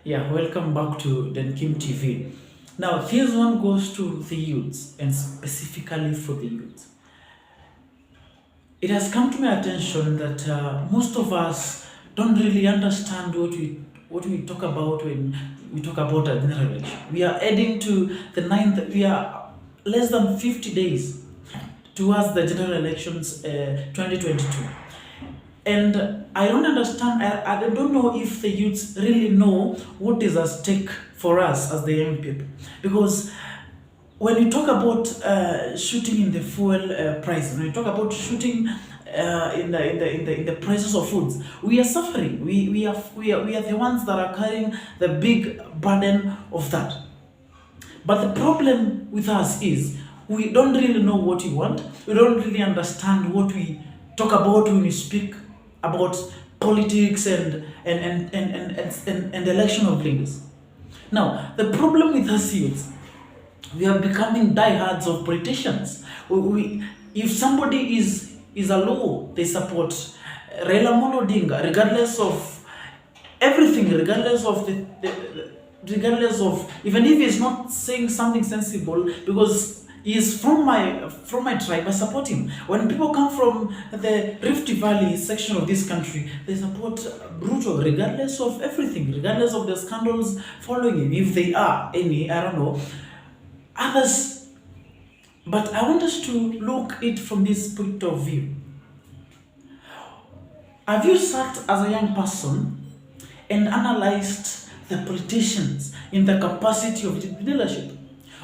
Yeah, welcome back to Den Kim TV. Now, this one goes to the youths and specifically for the youth. It has come to my attention that most of us don't really understand what we talk about when we talk about a general election. We are heading to the ninth. We are less than 50 days towards the general elections 2022. And I don't understand, I don't know if the youths really know what is at stake for us as the young people. Because when you talk about shooting in the fuel price, when you talk about shooting in the prices of foods, we are suffering. We are the ones that are carrying the big burden of that. But the problem with us is we don't really know what we want. We don't really understand what we talk about when we speak about politics and election of leaders. Now, the problem with us is we are becoming diehards of politicians. If somebody is a law, they support Raila Odinga, regardless of everything, regardless of even if he's not saying something sensible, because he is from my tribe, I support him. When people come from the Rift Valley section of this country, they support Bruto, regardless of everything, regardless of the scandals following him, if they are any, I don't know. Others, but I want us to look it from this point of view. Have you sat as a young person and analyzed the politicians in the capacity of leadership?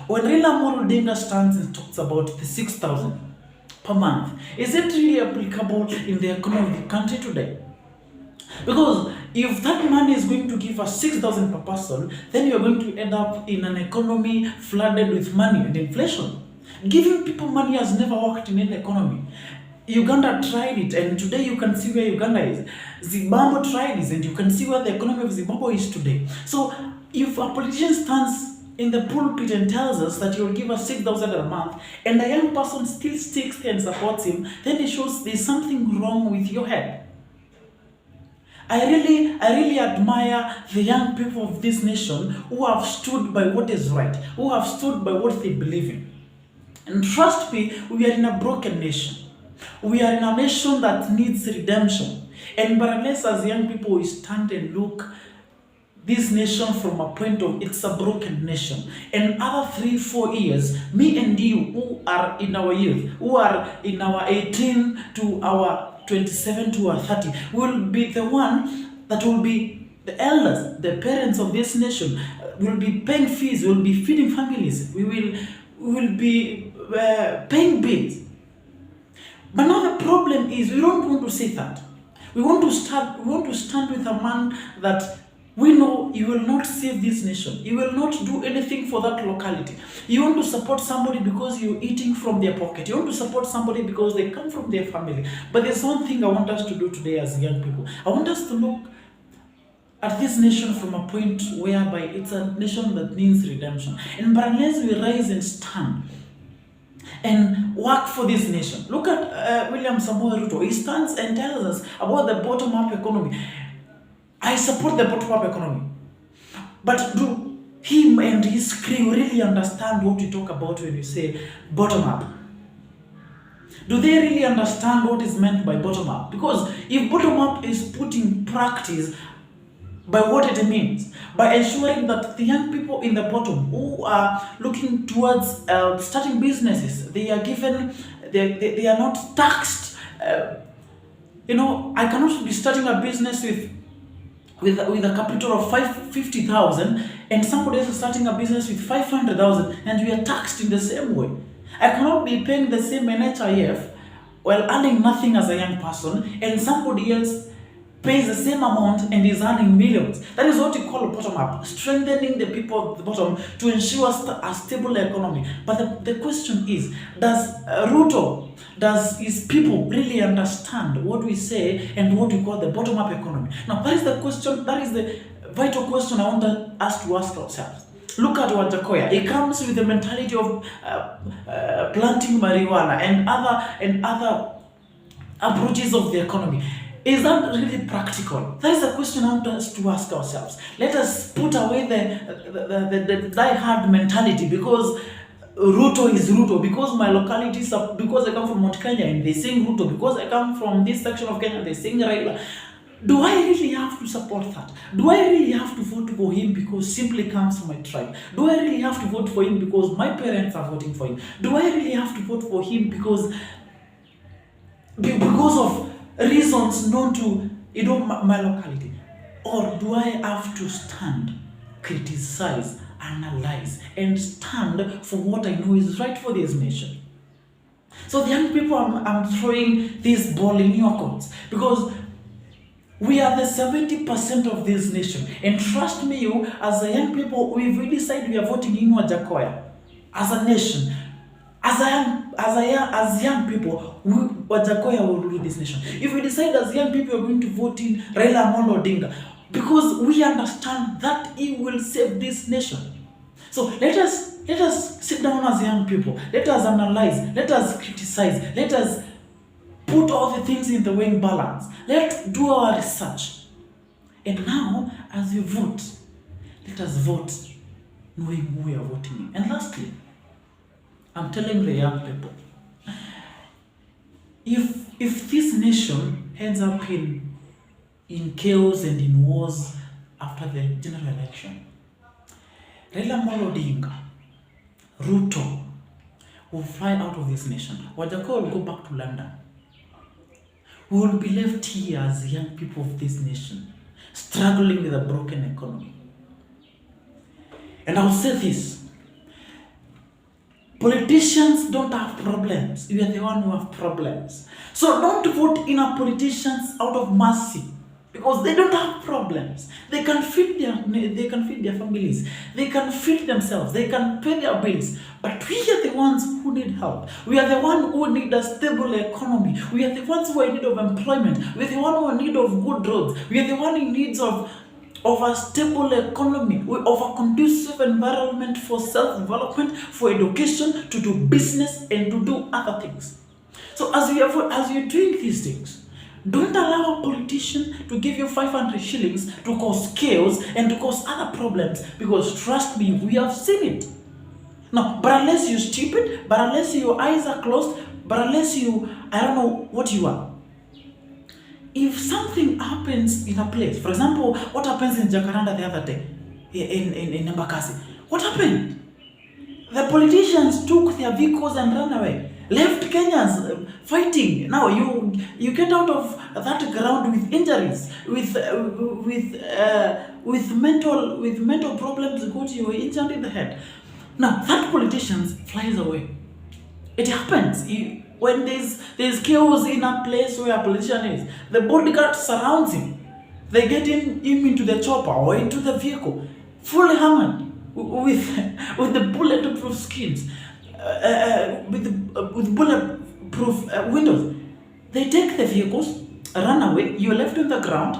When Raila Odinga stands and talks about the 6,000 per month, is it really applicable in the economy of the country today? Because if that money is going to give us 6,000 per person, then you're going to end up in an economy flooded with money and inflation. Giving people money has never worked in any economy. Uganda tried it, and today you can see where Uganda is. Zimbabwe tried this, and you can see where the economy of Zimbabwe is today. So if a politician stands in the pulpit and tells us that he will give us 6,000 a month, and a young person still sticks there and supports him, then it shows there's something wrong with your head. I really admire the young people of this nation who have stood by what is right, who have stood by what they believe in. And trust me, we are in a broken nation. We are in a nation that needs redemption. And but unless as young people we stand and look this nation from a point of it's a broken nation. And other 3-4 years, me and you who are in our youth, who are in our 18 to our 27 to our 30, will be the one that will be the elders, the parents of this nation, will be paying fees, will be feeding families, we will be paying bills. But now the problem is we don't want to say that. We want to stand with a man that we know he will not save this nation. He will not do anything for that locality. You want to support somebody because you're eating from their pocket. You want to support somebody because they come from their family. But there's one thing I want us to do today as young people. I want us to look at this nation from a point whereby it's a nation that needs redemption. And but unless we rise and stand and work for this nation. Look at William Samoei Ruto. He stands and tells us about the bottom-up economy. I support the bottom-up economy. But do him and his crew really understand what we talk about when we say bottom-up? Do they really understand what is meant by bottom-up? Because if bottom-up is put in practice by what it means, by ensuring that the young people in the bottom who are looking towards starting businesses, they are given, they are not taxed. I cannot be starting a business with a capital of 50,000 and somebody else is starting a business with 500,000 and we are taxed in the same way. I cannot be paying the same NHIF while earning nothing as a young person and somebody else pays the same amount and is earning millions. That is what we call bottom-up, strengthening the people at the bottom to ensure a stable economy. But the question is, does his people really understand what we say and what we call the bottom-up economy? Now, that is the question, that is the vital question I want us to ask ourselves. Look at Wajahkoya. He comes with the mentality of planting marijuana and other approaches of the economy. Is that really practical? That is a question I want us to ask ourselves. Let us put away the die-hard mentality, because Ruto is Ruto, because my locality is because I come from Mount Kenya and they sing Ruto, because I come from this section of Kenya and they sing Raila. Do I really have to support that? Do I really have to vote for him because simply comes from my tribe? Do I really have to vote for him because my parents are voting for him? Do I really have to vote for him because of reasons known to my locality? Or do I have to stand, criticize, analyze, and stand for what I know is right for this nation? So the young people, I'm throwing this ball in your courts, because we are the 70% of this nation. And trust me, you, as a young people, we've really decided we are voting in Wajahkoya as a nation. As young people, Wajahkoya will rule this nation. If we decide as young people we're going to vote in Raila Amolo Odinga, because we understand that he will save this nation. So let us sit down as young people. Let us analyze. Let us criticize. Let us put all the things in the weighing balance. Let's do our research. And now, as we vote, let us vote knowing who we are voting in. And lastly, I'm telling the young people, if this nation ends up in chaos and in wars after the general election, Raila Amolo Odinga, Ruto will fly out of this nation. Wajahkoya will go back to London. We will be left here as young people of this nation, struggling with a broken economy. And I'll say this: politicians don't have problems. You are the one who have problems. So don't vote in our politicians out of mercy, because they don't have problems. They can feed their families. They can feed themselves. They can pay their bills. But we are the ones who need help. We are the ones who need a stable economy. We are the ones who are in need of employment. We are the ones who are in need of good roads. We are the ones in need of a stable economy, of a conducive environment for self-development, for education, to do business and to do other things. So as we are doing these things, don't allow a politician to give you 500 shillings to cause chaos and to cause other problems, because trust me, we have seen it. No, but unless you're stupid, but unless your eyes are closed, but unless I don't know what you are. If something happens in a place, for example, what happens in Jacaranda the other day, in Embakasi, what happened? The politicians took their vehicles and ran away, left Kenyans fighting. Now you get out of that ground with injuries, with mental problems, because you were injured in the head. Now that politician flies away. It happens. When there's chaos in a place where a politician is, the bodyguard surrounds him. They get him into the chopper or into the vehicle, fully armed with the bulletproof skins, with bulletproof windows. They take the vehicles, run away. You're left on the ground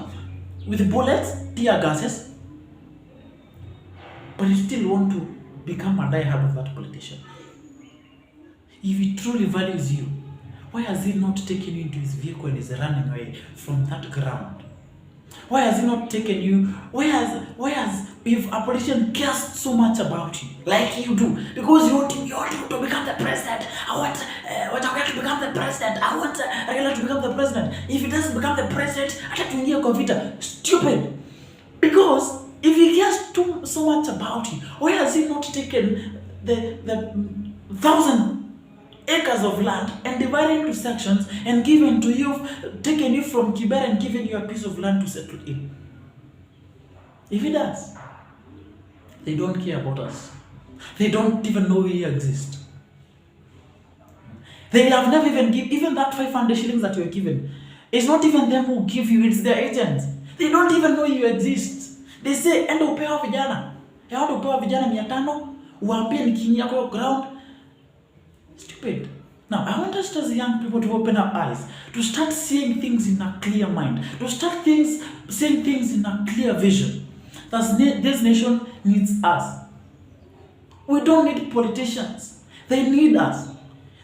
with bullets, tear gases, but you still want to become a diehard of that politician. If he truly values you, why has he not taken you into his vehicle and is running away from that ground? Why has he not taken you? Why has if a politician cares so much about you, like you do, because you want to become the president? I want Wajahkoya to become the president. I want Raila to become the president. If he doesn't become the president, atatuingia kwa vita. Stupid. Because if he cares so much about you, why has he not taken the 1,000 acres of land and divided into sections and given to you, taken you from Kibera and given you a piece of land to settle in? If he does, they don't care about us. They don't even know we exist. They have never even that 500 shillings that you are given. It's not even them who give you, it's their agents. They don't even know you exist. They say, enda upewa vijana. Enda upewa vijana 500, uambie nikiingia kwa ground. Stupid. Now, I want us as young people to open our eyes, to start seeing things in a clear mind, to start seeing things in a clear vision. This nation needs us. We don't need politicians. They need us.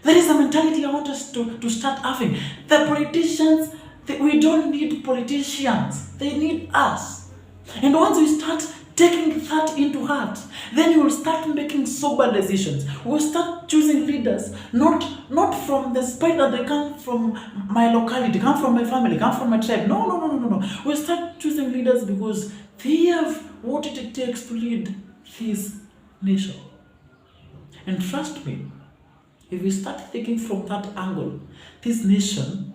There is a mentality I want us to start having. The politicians We don't need politicians. They need us. And once we start taking that into heart, then you will start making sober decisions. We'll start choosing leaders, not from the spite that they come from my locality, come from my family, come from my tribe. No. We'll start choosing leaders because they have what it takes to lead this nation. And trust me, if we start thinking from that angle, this nation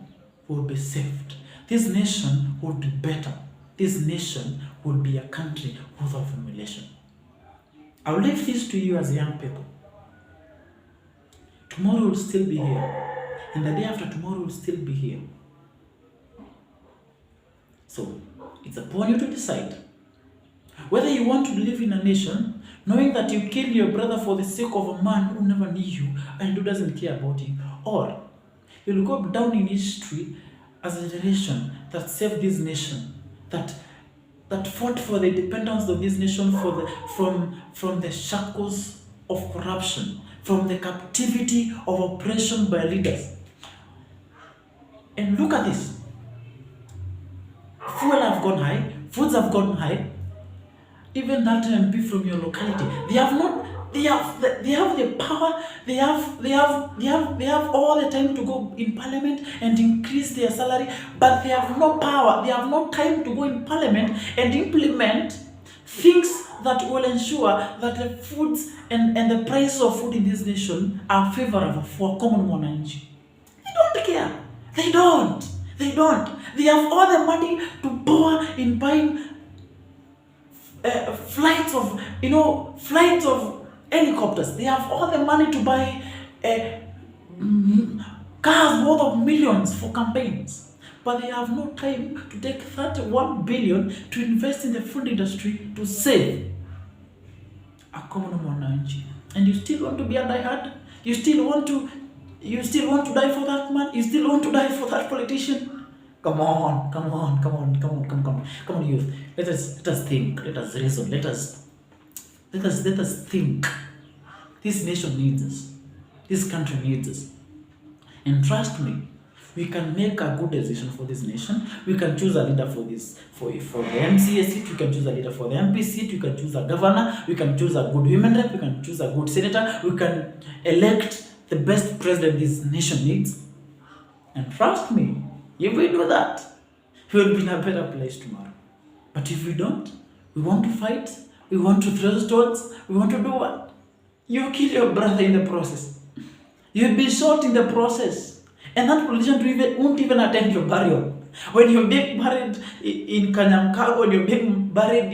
will be saved. This nation will be better. This nation will be a country without humiliation. I'll leave this to you as young people. Tomorrow will still be here. And the day after tomorrow will still be here. So, it's upon you to decide whether you want to live in a nation knowing that you killed your brother for the sake of a man who never knew you and who doesn't care about you, or you'll go down in history as a generation that saved this nation, that fought for the independence of this nation from the shackles of corruption, from the captivity of oppression by leaders. And look at this. Fuel have gone high, foods have gone high. Even that MP from your locality, they have the power, they have all the time to go in parliament and increase their salary, but they have no power, they have no time to go in parliament and implement things that will ensure that the foods and the prices of food in this nation are favorable for common mwananchi. They don't care. They don't. They have all the money to pour in buying flights of helicopters. They have all the money to buy cars worth of millions for campaigns. But they have no time to take 31 billion to invest in the food industry to save a common mwananchi. And you still want to be a diehard? You still want to die for that man? You still want to die for that politician? Come on, youth. Let us think. Let us reason. Let us think. This nation needs us. This country needs us. And trust me, we can make a good decision for this nation. We can choose a leader for the MCA seat. We can choose a leader for the MP seat. We can choose a governor. We can choose a good women rep. We can choose a good senator. We can elect the best president this nation needs. And trust me, if we do that, we will be in a better place tomorrow. But if we don't, we want to fight, we want to throw stones, we want to do what? You kill your brother in the process. You'll be shot in the process. And that politician won't even attend your burial. When you're being buried in Kanyamkago, when you're being buried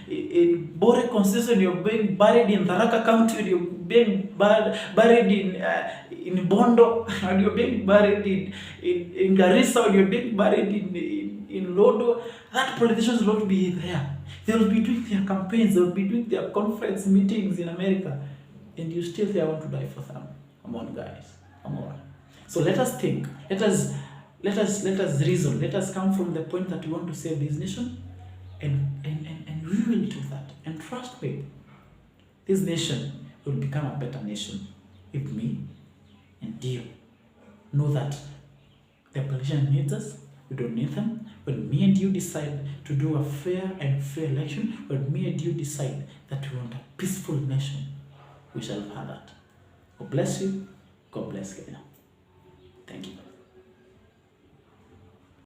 in Bore Constitution, you're being buried in Tharaka County, you're being buried in Bondo, and you're being buried in Garissa, or you're being buried in Lodo, that politicians will not be there. They will be doing their campaigns, they will be doing their conference meetings in America, and you still say, I want to die for them. Come on, guys. Come on. So let us think. Let us reason. Let us come from the point that we want to save this nation, and we will do that. And trust me, this nation will become a better nation if me and you know that the politician needs us. We don't need them. When me and you decide to do a fair election, when me and you decide that we want a peaceful nation, we shall have that. God bless you. God bless Kenya. Thank you.